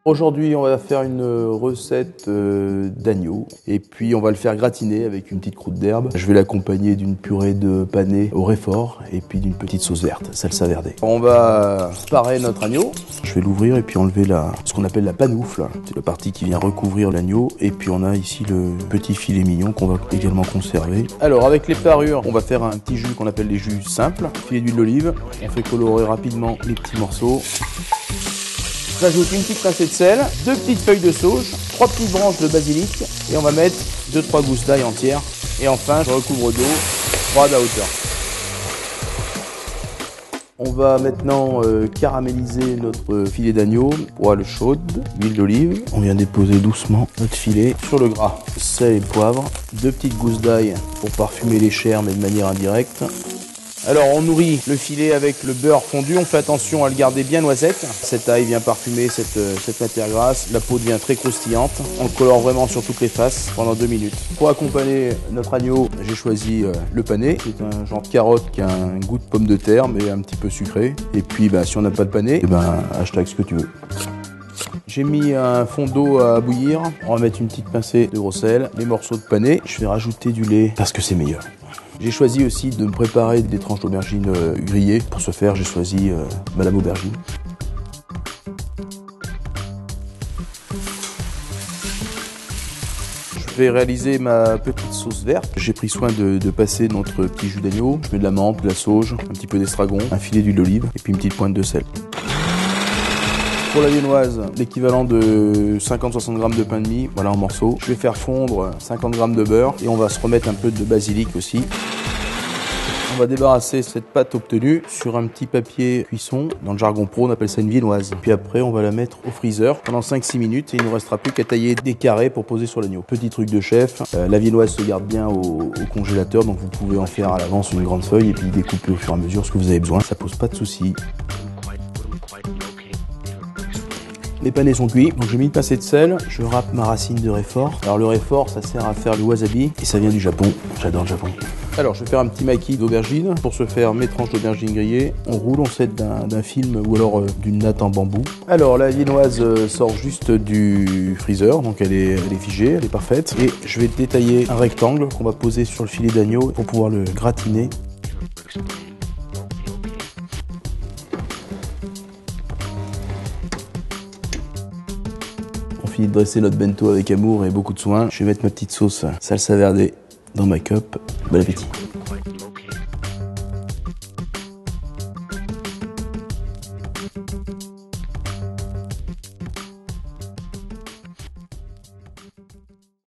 Aujourd'hui, on va faire une recette d'agneau et puis on va le faire gratiner avec une petite croûte d'herbe. Je vais l'accompagner d'une purée de panais au réfort et puis d'une petite sauce verte, salsa verde. On va parer notre agneau. Je vais l'ouvrir et puis enlever ce qu'on appelle la panoufle. C'est la partie qui vient recouvrir l'agneau. Et puis on a ici le petit filet mignon qu'on va également conserver. Alors avec les parures, on va faire un petit jus qu'on appelle les jus simples. Filet d'huile d'olive. On fait colorer rapidement les petits morceaux. J'ajoute une petite pincée de sel, 2 petites feuilles de sauge, 3 petites branches de basilic et on va mettre 2-3 gousses d'ail entières. Et enfin, je recouvre d'eau, froide à hauteur. On va maintenant caraméliser notre filet d'agneau, poêle chaude, huile d'olive. On vient déposer doucement notre filet sur le gras. Sel et poivre, 2 petites gousses d'ail pour parfumer les chairs mais de manière indirecte. Alors on nourrit le filet avec le beurre fondu, on fait attention à le garder bien noisette. Cet ail vient parfumer cette matière grasse, la peau devient très croustillante. On le colore vraiment sur toutes les faces pendant 2 minutes. Pour accompagner notre agneau, j'ai choisi le panais. C'est un genre de carotte qui a un goût de pomme de terre mais un petit peu sucré. Et puis si on n'a pas de panais, hashtag ce que tu veux. J'ai mis un fond d'eau à bouillir. On va mettre une petite pincée de gros sel, les morceaux de panais. Je vais rajouter du lait parce que c'est meilleur. J'ai choisi aussi de me préparer des tranches d'aubergine grillées. Pour ce faire, j'ai choisi Madame Aubergine. Je vais réaliser ma petite sauce verte. J'ai pris soin de passer notre petit jus d'agneau. Je mets de la menthe, de la sauge, un petit peu d'estragon, un filet d'huile d'olive et puis une petite pointe de sel. Pour la viennoise, l'équivalent de 50-60 g de pain de mie, voilà en morceaux. Je vais faire fondre 50 g de beurre et on va se remettre un peu de basilic aussi. On va débarrasser cette pâte obtenue sur un petit papier cuisson. Dans le jargon pro, on appelle ça une viennoise. Puis après, on va la mettre au freezer pendant 5-6 minutes et il ne nous restera plus qu'à tailler des carrés pour poser sur l'agneau. Petit truc de chef, la viennoise se garde bien au congélateur, donc vous pouvez en faire à l'avance une grande feuille et puis découper au fur et à mesure ce que vous avez besoin. Ça pose pas de soucis. Les panais sont cuits, donc j'ai mis une pincée de sel, je râpe ma racine de réfort. Alors le réfort, ça sert à faire le wasabi et ça vient du Japon, j'adore le Japon. Alors je vais faire un petit maquis d'aubergine. Pour ce faire, mes tranches d'aubergine grillées, on roule, on s'aide d'un film ou alors d'une natte en bambou. Alors la viennoise sort juste du freezer, donc elle est figée, elle est parfaite. Et je vais détailler un rectangle qu'on va poser sur le filet d'agneau pour pouvoir le gratiner. De dresser notre bento avec amour et beaucoup de soin. Je vais mettre ma petite sauce salsa verde dans ma cup. Bon appétit.